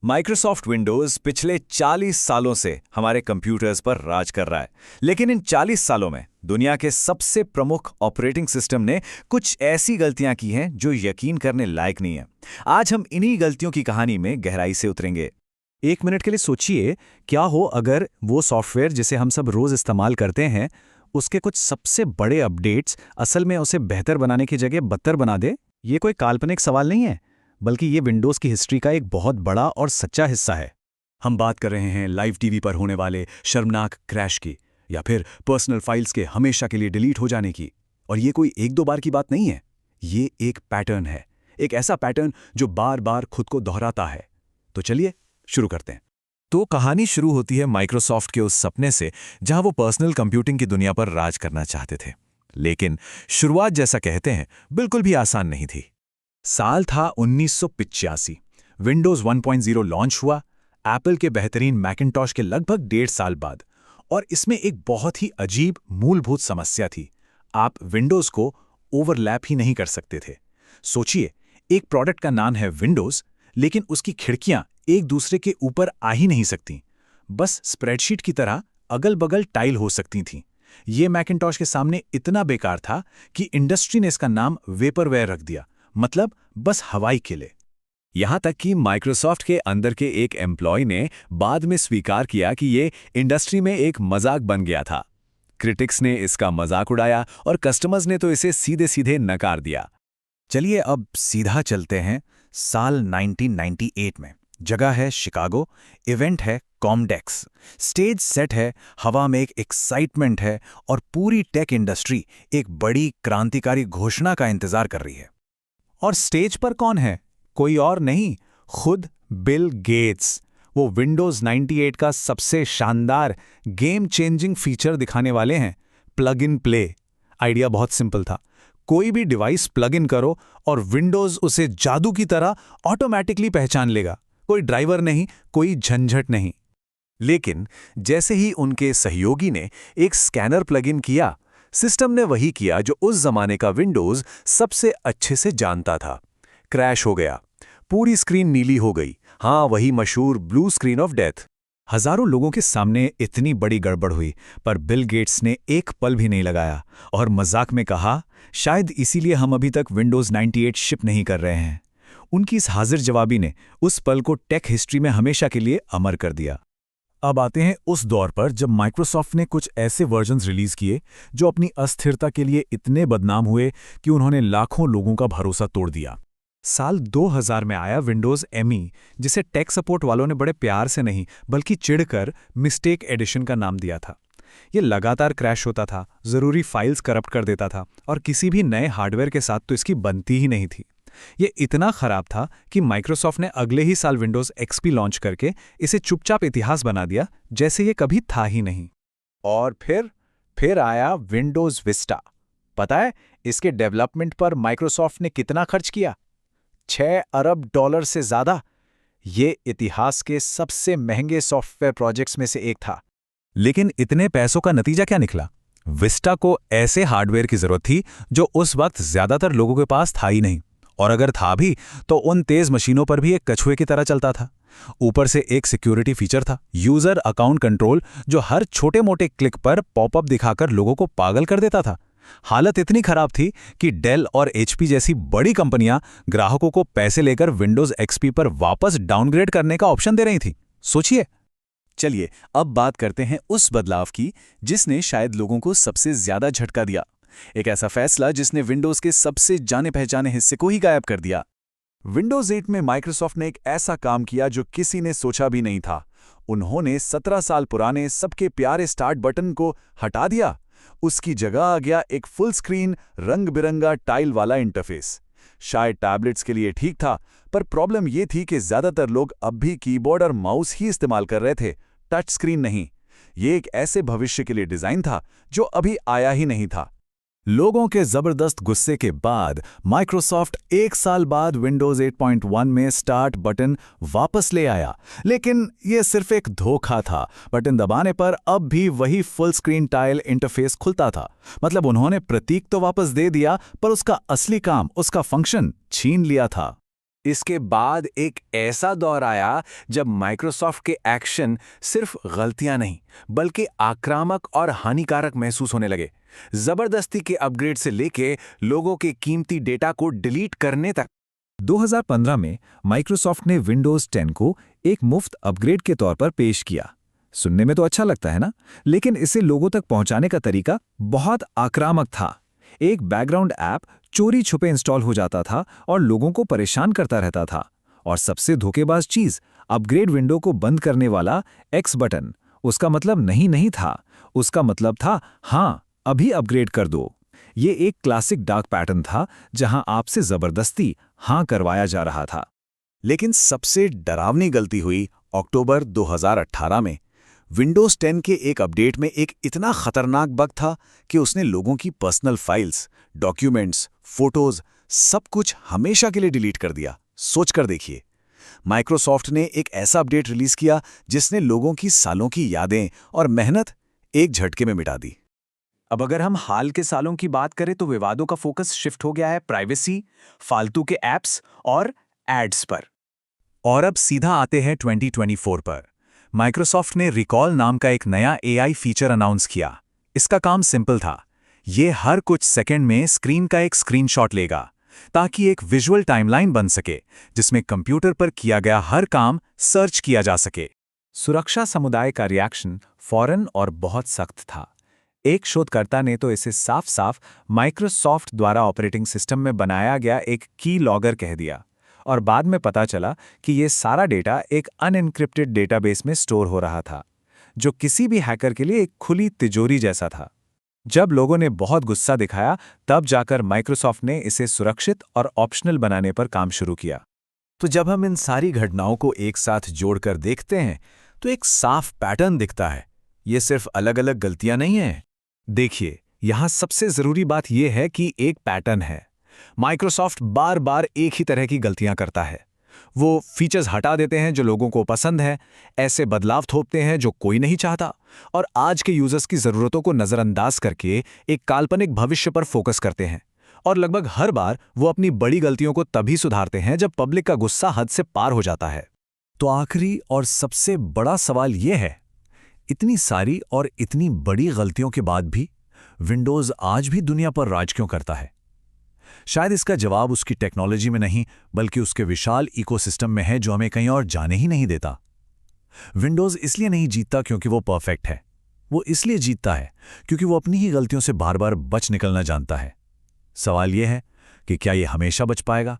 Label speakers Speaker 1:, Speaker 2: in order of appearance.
Speaker 1: Microsoft Windows पिछले 40 सालों से हमारे कंप्यूटर्स पर राज कर रहा है। लेकिन इन 40 सालों में दुनिया के सबसे प्रमुख ऑपरेटिंग सिस्टम ने कुछ ऐसी गलतियां की हैं जो यकीन करने लायक नहीं है। आज हम इन्हीं गलतियों की कहानी में गहराई से उतरेंगे।
Speaker 2: एक मिनट के लिए सोचिए, क्या हो अगर वो सॉफ्टवेयर जिसे हम सब रोज इस्तेमाल करते हैं उसके कुछ सबसे बड़े अपडेट्स असल में उसे बेहतर बनाने की जगह बदतर बना दे। ये कोई काल्पनिक सवाल नहीं है, बल्कि ये विंडोज़ की हिस्ट्री का एक बहुत बड़ा और सच्चा हिस्सा है।
Speaker 1: हम बात कर रहे हैं लाइव टीवी पर होने वाले शर्मनाक क्रैश की, या फिर पर्सनल फाइल्स के हमेशा के लिए डिलीट हो जाने की। और ये कोई एक दो बार की बात नहीं है, ये एक पैटर्न है, एक ऐसा पैटर्न जो बार बार खुद को दोहराता है। तो चलिए शुरू करते हैं।
Speaker 2: तो कहानी शुरू होती है माइक्रोसॉफ्ट के उस सपने से जहां वो पर्सनल कंप्यूटिंग की दुनिया पर राज करना चाहते थे। लेकिन शुरुआत, जैसा कहते हैं, बिल्कुल भी आसान नहीं थी।
Speaker 1: साल था 1985। विंडोज 1.0 लॉन्च हुआ, एप्पल के बेहतरीन मैकिन्टॉश के लगभग 1.5 साल बाद। और इसमें एक बहुत ही अजीब मूलभूत समस्या थी। आप विंडोज को ओवरलैप ही नहीं कर सकते थे। सोचिए, एक प्रोडक्ट का नाम है विंडोज, लेकिन उसकी खिड़कियां एक दूसरे के ऊपर आ ही नहीं सकती। बस स्प्रेडशीट की तरह अगल बगल टाइल हो सकती थीं। ये मैकिन्टॉश के सामने इतना बेकार था कि इंडस्ट्री ने इसका नाम वेपरवेयर रख दिया, मतलब बस हवाई किले।
Speaker 2: यहां तक कि माइक्रोसॉफ्ट के अंदर के एक एम्प्लॉय ने बाद में स्वीकार किया कि ये इंडस्ट्री में एक मजाक बन गया था। क्रिटिक्स ने इसका मजाक उड़ाया और कस्टमर्स ने तो इसे सीधे सीधे नकार दिया।
Speaker 1: चलिए अब सीधा चलते हैं साल 1998 में। जगह है शिकागो, इवेंट है कॉमडेक्स, स्टेज सेट है, हवा में एक एक्साइटमेंट है और पूरी टेक इंडस्ट्री एक बड़ी क्रांतिकारी घोषणा का इंतजार कर रही है।
Speaker 2: और स्टेज पर कौन है? कोई और नहीं, खुद बिल गेट्स। वो विंडोज 98 का सबसे शानदार गेम चेंजिंग फीचर दिखाने वाले हैं, प्लग इन प्ले। आइडिया बहुत सिंपल था। कोई भी डिवाइस प्लग इन करो और विंडोज उसे जादू की तरह ऑटोमेटिकली पहचान लेगा। कोई ड्राइवर नहीं, कोई झंझट नहीं।
Speaker 1: लेकिन जैसे ही उनके सहयोगी ने एक स्कैनर प्लग इन किया, सिस्टम ने वही किया जो उस जमाने का विंडोज सबसे अच्छे से जानता था। क्रैश हो गया, पूरी स्क्रीन नीली हो गई। हाँ, वही मशहूर ब्लू स्क्रीन ऑफ डेथ।
Speaker 2: हजारों लोगों के सामने इतनी बड़ी गड़बड़ हुई, पर बिल गेट्स ने एक पल भी नहीं लगाया और मजाक में कहा, शायद इसीलिए हम अभी तक विंडोज 98 शिप नहीं कर रहे हैं। उनकी इस हाजिर जवाबी ने उस पल को टेक हिस्ट्री में हमेशा के लिए अमर कर दिया। अब आते हैं उस दौर पर जब माइक्रोसॉफ्ट ने कुछ ऐसे वर्जन्स रिलीज किए जो अपनी अस्थिरता के लिए इतने बदनाम हुए कि उन्होंने लाखों लोगों का भरोसा तोड़ दिया। साल 2000 में आया विंडोज एमई, जिसे टेक सपोर्ट वालों ने बड़े प्यार से नहीं बल्कि चिढ़कर मिस्टेक एडिशन का नाम दिया था। ये लगातार क्रैश होता था, जरूरी फाइल्स करप्ट कर देता था और किसी भी नए हार्डवेयर के साथ तो इसकी बनती ही नहीं थी। ये इतना खराब था कि माइक्रोसॉफ्ट ने अगले ही साल विंडोज एक्सपी लॉन्च करके इसे चुपचाप इतिहास बना दिया, जैसे ये कभी था ही नहीं।
Speaker 1: और फिर आया विंडोज विस्टा। पता है इसके डेवलपमेंट पर माइक्रोसॉफ्ट ने कितना खर्च किया? $6 अरब से ज्यादा। ये इतिहास के सबसे महंगे सॉफ्टवेयर प्रोजेक्ट्स में से एक था।
Speaker 2: लेकिन इतने पैसों का नतीजा क्या निकला? विस्टा को ऐसे हार्डवेयर की जरूरत थी जो उस वक्त ज्यादातर लोगों के पास था ही नहीं, और अगर था भी तो उन तेज मशीनों पर भी एक कछुए की तरह चलता था। ऊपर से एक सिक्योरिटी फीचर था, यूजर अकाउंट कंट्रोल, जो हर छोटे मोटे क्लिक पर पॉपअप दिखाकर लोगों को पागल कर देता था। हालत इतनी खराब थी कि डेल और एचपी जैसी बड़ी कंपनियां ग्राहकों को पैसे लेकर विंडोज एक्सपी पर वापस डाउनग्रेड करने का ऑप्शन दे रही थी। सोचिए।
Speaker 1: चलिए अब बात करते हैं उस बदलाव की जिसने शायद लोगों को सबसे ज्यादा झटका दिया। एक ऐसा फैसला जिसने विंडोज के सबसे जाने पहचाने हिस्से को ही गायब कर दिया। विंडोज 8 में माइक्रोसॉफ्ट ने एक ऐसा काम किया जो किसी ने सोचा भी नहीं था। उन्होंने 17 साल पुराने सबके प्यारे स्टार्ट बटन को हटा दिया। उसकी जगह आ गया एक फुल स्क्रीन रंग बिरंगा टाइल वाला इंटरफेस। शायद टैबलेट्स के लिए ठीक था, पर प्रॉब्लम यह थी कि ज्यादातर लोग अब भी कीबोर्ड और माउस ही इस्तेमाल कर रहे थे, टच स्क्रीन नहीं। ये एक ऐसे भविष्य के लिए डिजाइन था जो अभी आया ही नहीं था।
Speaker 2: लोगों के जबरदस्त गुस्से के बाद माइक्रोसॉफ्ट 1 साल बाद विंडोज 8.1 में स्टार्ट बटन वापस ले आया। लेकिन यह सिर्फ एक धोखा था। बटन दबाने पर अब भी वही फुल स्क्रीन टाइल इंटरफेस खुलता था। मतलब उन्होंने प्रतीक तो वापस दे दिया, पर उसका असली काम, उसका फंक्शन छीन लिया था।
Speaker 1: इसके बाद एक ऐसा दौर आया जब माइक्रोसॉफ्ट के एक्शन सिर्फ गलतियां नहीं बल्कि आक्रामक और हानिकारक महसूस होने लगे। जबरदस्ती के अपग्रेड से लेके लोगों के कीमती डेटा को डिलीट करने तक।
Speaker 2: 2015 में माइक्रोसॉफ्ट ने विंडोज 10 को एक मुफ्त अपग्रेड के तौर पर पेश किया। सुनने में तो अच्छा लगता है ना, लेकिन इसे लोगों तक पहुंचाने का तरीका बहुत आक्रामक था। एक बैकग्राउंड ऐप चोरी छुपे इंस्टॉल हो जाता था और लोगों को परेशान करता रहता था। और सबसे धोखेबाज चीज, अपग्रेड विंडो को बंद करने वाला एक्स बटन, उसका मतलब नहीं था, उसका मतलब था हाँ अभी अपग्रेड कर दो। ये एक क्लासिक डार्क पैटर्न था जहां आपसे जबरदस्ती हाँ करवाया जा रहा था।
Speaker 1: लेकिन सबसे डरावनी गलती हुई अक्टूबर 2018 में। विंडोज 10 के एक अपडेट में एक इतना खतरनाक बग था कि उसने लोगों की पर्सनल फाइल्स, डॉक्यूमेंट्स, फोटोज सब कुछ हमेशा के लिए डिलीट कर दिया। सोच कर देखिए, माइक्रोसॉफ्ट ने एक ऐसा अपडेट रिलीज किया जिसने लोगों की सालों की यादें और मेहनत एक झटके में मिटा दी। अब अगर हम हाल के सालों की बात करें तो विवादों का फोकस शिफ्ट हो गया है प्राइवेसी, फालतू के ऐप्स और एड्स पर। और अब सीधा आते हैं 2024 पर। माइक्रोसॉफ्ट ने रिकॉल नाम का एक नया एआई फीचर अनाउंस किया। इसका काम सिंपल था, ये हर कुछ सेकंड में स्क्रीन का एक स्क्रीनशॉट लेगा ताकि एक विजुअल टाइमलाइन बन सके जिसमें कंप्यूटर पर किया गया हर काम सर्च किया जा सके। सुरक्षा समुदाय का रिएक्शन फौरन और बहुत सख्त था। एक शोधकर्ता ने तो इसे साफ साफ माइक्रोसॉफ्ट द्वारा ऑपरेटिंग सिस्टम में बनाया गया एक की लॉगर कह दिया। और बाद में पता चला कि ये सारा डेटा एक अनएन्क्रिप्टेड डेटाबेस में स्टोर हो रहा था, जो किसी भी हैकर के लिए एक खुली तिजोरी जैसा था। जब लोगों ने बहुत गुस्सा दिखाया, तब जाकर माइक्रोसॉफ्ट ने इसे सुरक्षित और ऑप्शनल बनाने पर काम शुरू किया। तो जब हम इन सारी घटनाओं को एक साथ जोड़कर देखते हैं तो एक साफ पैटर्न दिखता है। ये सिर्फ अलग अलग गलतियां नहीं हैं। देखिए, यहां सबसे जरूरी बात यह है कि एक पैटर्न है। माइक्रोसॉफ्ट बार बार एक ही तरह की गलतियां करता है। वो फीचर्स हटा देते हैं जो लोगों को पसंद है, ऐसे बदलाव थोपते हैं जो कोई नहीं चाहता, और आज के यूजर्स की जरूरतों को नजरअंदाज करके एक काल्पनिक भविष्य पर फोकस करते हैं। और लगभग हर बार वो अपनी बड़ी गलतियों को तभी सुधारते हैं जब पब्लिक का गुस्सा हद से पार हो जाता है। तो आखिरी और सबसे बड़ा सवाल यह है, इतनी सारी और इतनी बड़ी गलतियों के बाद भी विंडोज आज भी दुनिया पर राज क्यों करता है? शायद इसका जवाब उसकी टेक्नोलॉजी में नहीं बल्कि उसके विशाल इकोसिस्टम में है, जो हमें कहीं और जाने ही नहीं देता। विंडोज इसलिए नहीं जीतता क्योंकि वो परफेक्ट है, वो इसलिए जीतता है क्योंकि वो अपनी ही गलतियों से बार बार बच निकलना जानता है। सवाल यह है कि क्या ये हमेशा बच पाएगा?